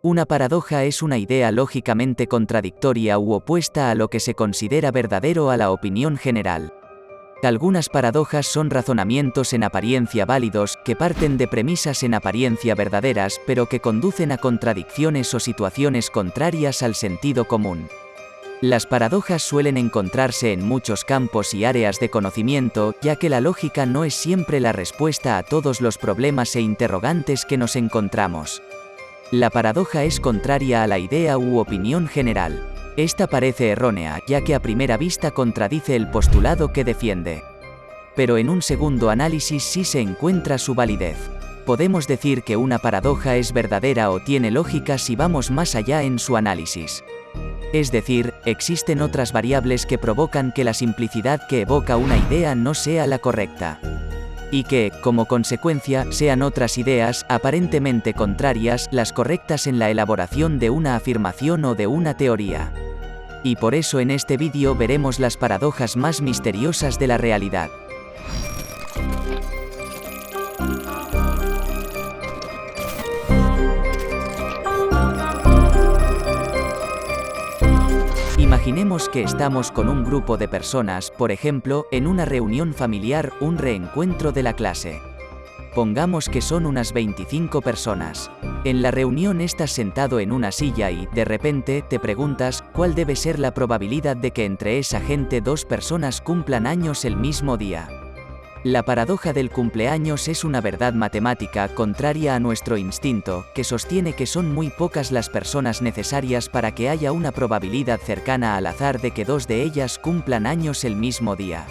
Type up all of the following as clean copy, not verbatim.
Una paradoja es una idea lógicamente contradictoria u opuesta a lo que se considera verdadero a la opinión general. Algunas paradojas son razonamientos en apariencia válidos, que parten de premisas en apariencia verdaderas, pero que conducen a contradicciones o situaciones contrarias al sentido común. Las paradojas suelen encontrarse en muchos campos y áreas de conocimiento, ya que la lógica no es siempre la respuesta a todos los problemas e interrogantes que nos encontramos. La paradoja es contraria a la idea u opinión general. Esta parece errónea, ya que a primera vista contradice el postulado que defiende. Pero en un segundo análisis sí se encuentra su validez. Podemos decir que una paradoja es verdadera o tiene lógica si vamos más allá en su análisis. Es decir, existen otras variables que provocan que la simplicidad que evoca una idea no sea la correcta. Y que, como consecuencia, sean otras ideas, aparentemente contrarias, las correctas en la elaboración de una afirmación o de una teoría. Y por eso en este vídeo veremos las paradojas más misteriosas de la realidad. Imaginemos que estamos con un grupo de personas, por ejemplo, en una reunión familiar, un reencuentro de la clase. Pongamos que son unas 25 personas. En la reunión estás sentado en una silla y, de repente, te preguntas, ¿cuál debe ser la probabilidad de que entre esa gente dos personas cumplan años el mismo día? La paradoja del cumpleaños es una verdad matemática contraria a nuestro instinto, que sostiene que son muy pocas las personas necesarias para que haya una probabilidad cercana al azar de que dos de ellas cumplan años el mismo día.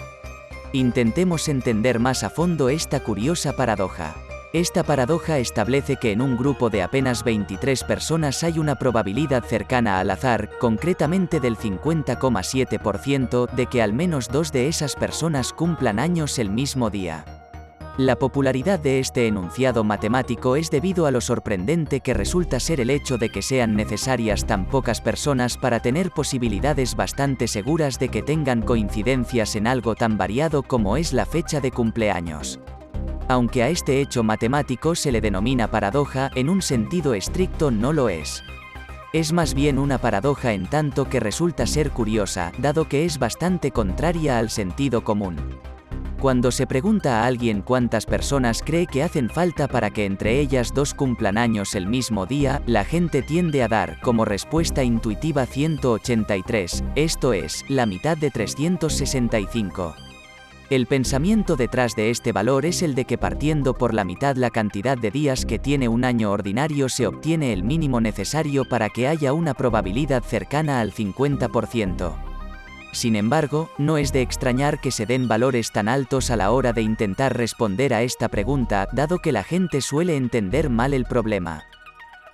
Intentemos entender más a fondo esta curiosa paradoja. Esta paradoja establece que en un grupo de apenas 23 personas hay una probabilidad cercana al azar, concretamente del 50,7%, de que al menos dos de esas personas cumplan años el mismo día. La popularidad de este enunciado matemático es debido a lo sorprendente que resulta ser el hecho de que sean necesarias tan pocas personas para tener posibilidades bastante seguras de que tengan coincidencias en algo tan variado como es la fecha de cumpleaños. Aunque a este hecho matemático se le denomina paradoja, en un sentido estricto no lo es. Es más bien una paradoja en tanto que resulta ser curiosa, dado que es bastante contraria al sentido común. Cuando se pregunta a alguien cuántas personas cree que hacen falta para que entre ellas dos cumplan años el mismo día, la gente tiende a dar como respuesta intuitiva 183, esto es, la mitad de 365. El pensamiento detrás de este valor es el de que partiendo por la mitad la cantidad de días que tiene un año ordinario se obtiene el mínimo necesario para que haya una probabilidad cercana al 50%. Sin embargo, no es de extrañar que se den valores tan altos a la hora de intentar responder a esta pregunta, dado que la gente suele entender mal el problema.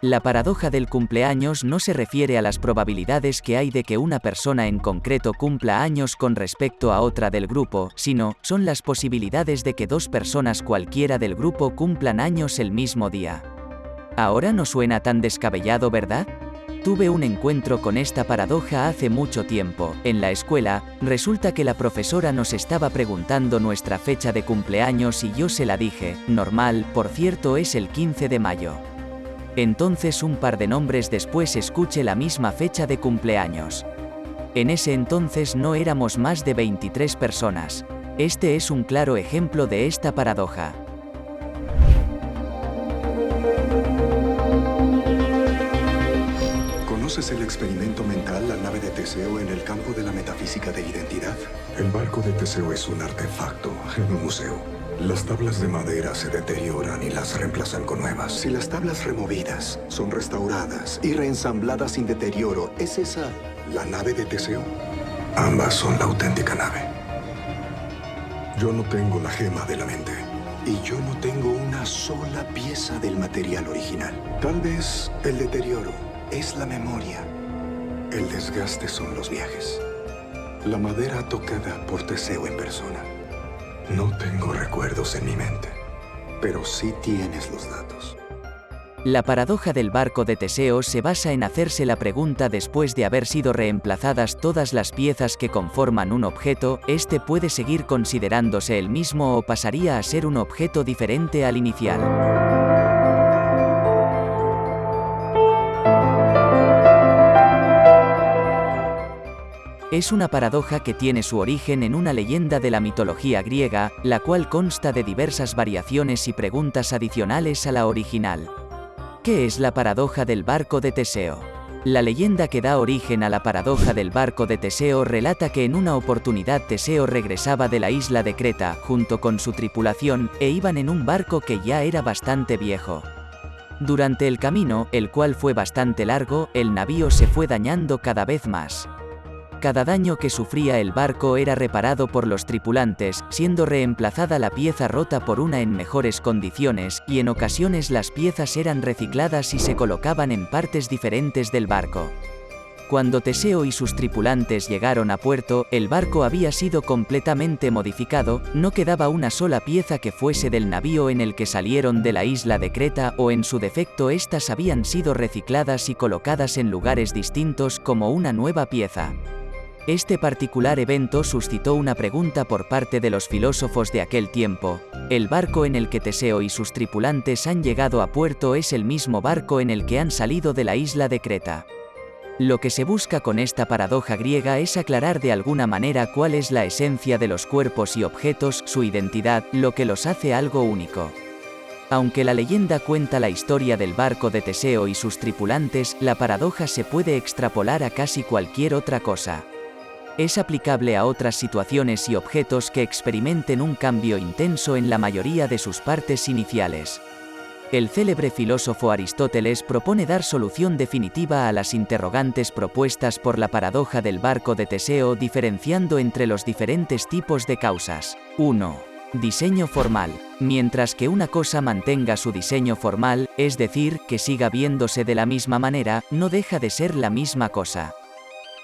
La paradoja del cumpleaños no se refiere a las probabilidades que hay de que una persona en concreto cumpla años con respecto a otra del grupo, sino, son las posibilidades de que dos personas cualquiera del grupo cumplan años el mismo día. Ahora no suena tan descabellado, ¿verdad? Tuve un encuentro con esta paradoja hace mucho tiempo. En la escuela, resulta que la profesora nos estaba preguntando nuestra fecha de cumpleaños y yo se la dije, normal, por cierto es el 15 de mayo. Entonces un par de nombres después escuché la misma fecha de cumpleaños. En ese entonces no éramos más de 23 personas. Este es un claro ejemplo de esta paradoja. ¿Conoces el experimento mental, la nave de Teseo, en el campo de la metafísica de identidad? El barco de Teseo es un artefacto en un museo. Las tablas de madera se deterioran y las reemplazan con nuevas. Si las tablas removidas son restauradas y reensambladas sin deterioro, ¿es esa la nave de Teseo? Ambas son la auténtica nave. Yo no tengo la gema de la mente. Y yo no tengo una sola pieza del material original. Tal vez el deterioro es la memoria. El desgaste son los viajes. La madera tocada por Teseo en persona. No tengo recuerdos en mi mente, pero sí tienes los datos. La paradoja del barco de Teseo se basa en hacerse la pregunta después de haber sido reemplazadas todas las piezas que conforman un objeto, ¿este puede seguir considerándose el mismo o pasaría a ser un objeto diferente al inicial? Es una paradoja que tiene su origen en una leyenda de la mitología griega, la cual consta de diversas variaciones y preguntas adicionales a la original. ¿Qué es la paradoja del barco de Teseo? La leyenda que da origen a la paradoja del barco de Teseo relata que en una oportunidad Teseo regresaba de la isla de Creta, junto con su tripulación, e iban en un barco que ya era bastante viejo. Durante el camino, el cual fue bastante largo, el navío se fue dañando cada vez más. Cada daño que sufría el barco era reparado por los tripulantes, siendo reemplazada la pieza rota por una en mejores condiciones, y en ocasiones las piezas eran recicladas y se colocaban en partes diferentes del barco. Cuando Teseo y sus tripulantes llegaron a puerto, el barco había sido completamente modificado, no quedaba una sola pieza que fuese del navío en el que salieron de la isla de Creta, o en su defecto estas habían sido recicladas y colocadas en lugares distintos como una nueva pieza. Este particular evento suscitó una pregunta por parte de los filósofos de aquel tiempo: ¿el barco en el que Teseo y sus tripulantes han llegado a puerto es el mismo barco en el que han salido de la isla de Creta? Lo que se busca con esta paradoja griega es aclarar de alguna manera cuál es la esencia de los cuerpos y objetos, su identidad, lo que los hace algo único. Aunque la leyenda cuenta la historia del barco de Teseo y sus tripulantes, la paradoja se puede extrapolar a casi cualquier otra cosa. Es aplicable a otras situaciones y objetos que experimenten un cambio intenso en la mayoría de sus partes iniciales. El célebre filósofo Aristóteles propone dar solución definitiva a las interrogantes propuestas por la paradoja del barco de Teseo, diferenciando entre los diferentes tipos de causas. 1. Diseño formal. Mientras que una cosa mantenga su diseño formal, es decir, que siga viéndose de la misma manera, no deja de ser la misma cosa.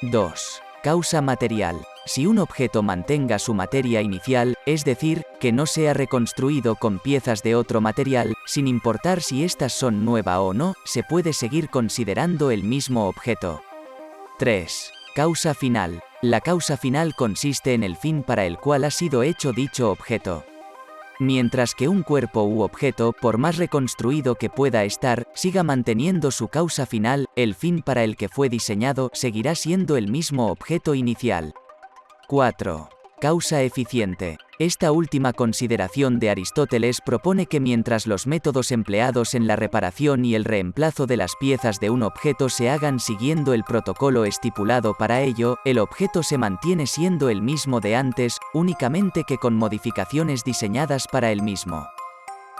2. Causa material. Si un objeto mantenga su materia inicial, es decir, que no sea reconstruido con piezas de otro material, sin importar si éstas son nuevas o no, se puede seguir considerando el mismo objeto. 3. Causa final. La causa final consiste en el fin para el cual ha sido hecho dicho objeto. Mientras que un cuerpo u objeto, por más reconstruido que pueda estar, siga manteniendo su causa final, el fin para el que fue diseñado seguirá siendo el mismo objeto inicial. 4. Causa eficiente. Esta última consideración de Aristóteles propone que mientras los métodos empleados en la reparación y el reemplazo de las piezas de un objeto se hagan siguiendo el protocolo estipulado para ello, el objeto se mantiene siendo el mismo de antes, únicamente que con modificaciones diseñadas para el mismo.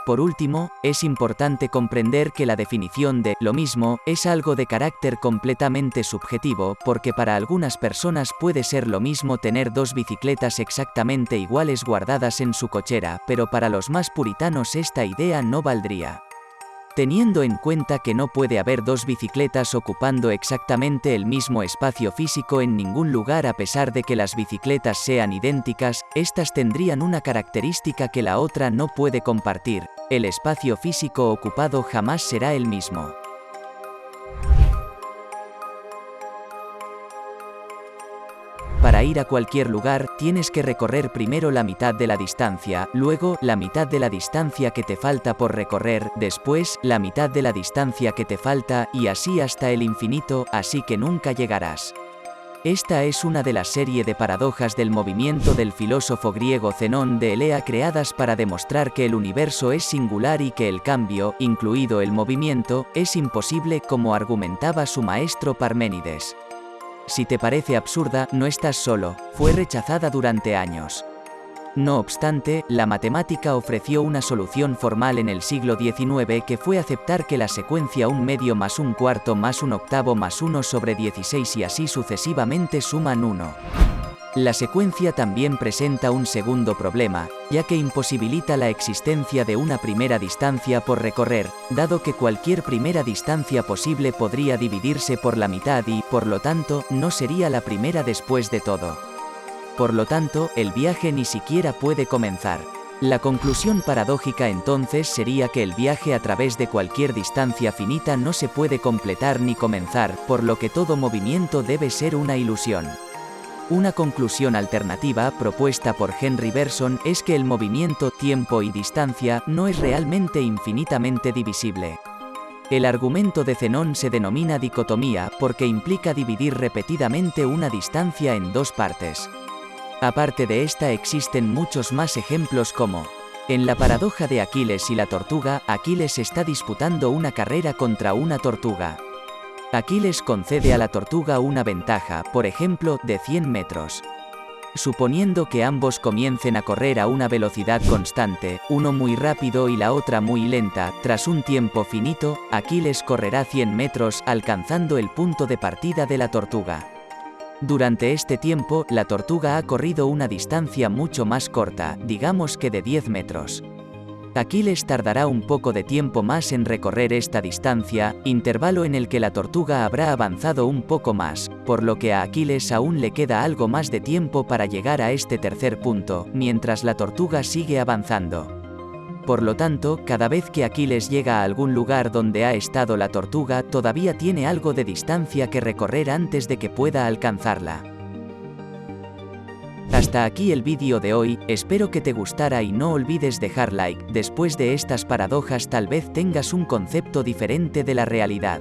Por último, es importante comprender que la definición de lo mismo es algo de carácter completamente subjetivo, porque para algunas personas puede ser lo mismo tener dos bicicletas exactamente iguales guardadas en su cochera, pero para los más puritanos esta idea no valdría. Teniendo en cuenta que no puede haber dos bicicletas ocupando exactamente el mismo espacio físico en ningún lugar a pesar de que las bicicletas sean idénticas, estas tendrían una característica que la otra no puede compartir: el espacio físico ocupado jamás será el mismo. Para ir a cualquier lugar, tienes que recorrer primero la mitad de la distancia, luego, la mitad de la distancia que te falta por recorrer, después, la mitad de la distancia que te falta, y así hasta el infinito, así que nunca llegarás. Esta es una de la serie de paradojas del movimiento del filósofo griego Zenón de Elea creadas para demostrar que el universo es singular y que el cambio, incluido el movimiento, es imposible como argumentaba su maestro Parménides. Si te parece absurda, no estás solo, fue rechazada durante años. No obstante, la matemática ofreció una solución formal en el siglo XIX que fue aceptar que la secuencia 1 medio más 1 cuarto más 1 octavo más 1 sobre 16 y así sucesivamente suman 1. La secuencia también presenta un segundo problema, ya que imposibilita la existencia de una primera distancia por recorrer, dado que cualquier primera distancia posible podría dividirse por la mitad y, por lo tanto, no sería la primera después de todo. Por lo tanto, el viaje ni siquiera puede comenzar. La conclusión paradójica entonces sería que el viaje a través de cualquier distancia finita no se puede completar ni comenzar, por lo que todo movimiento debe ser una ilusión. Una conclusión alternativa propuesta por Henry Bergson es que el movimiento, tiempo y distancia no es realmente infinitamente divisible. El argumento de Zenón se denomina dicotomía porque implica dividir repetidamente una distancia en dos partes. Aparte de esta existen muchos más ejemplos como: en la paradoja de Aquiles y la tortuga, Aquiles está disputando una carrera contra una tortuga. Aquiles concede a la tortuga una ventaja, por ejemplo, de 100 metros. Suponiendo que ambos comiencen a correr a una velocidad constante, uno muy rápido y la otra muy lenta, tras un tiempo finito, Aquiles correrá 100 metros alcanzando el punto de partida de la tortuga. Durante este tiempo, la tortuga ha corrido una distancia mucho más corta, digamos que de 10 metros. Aquiles tardará un poco de tiempo más en recorrer esta distancia, intervalo en el que la tortuga habrá avanzado un poco más, por lo que a Aquiles aún le queda algo más de tiempo para llegar a este tercer punto, mientras la tortuga sigue avanzando. Por lo tanto, cada vez que Aquiles llega a algún lugar donde ha estado la tortuga, todavía tiene algo de distancia que recorrer antes de que pueda alcanzarla. Hasta aquí el vídeo de hoy, espero que te gustara y no olvides dejar like. Después de estas paradojas tal vez tengas un concepto diferente de la realidad.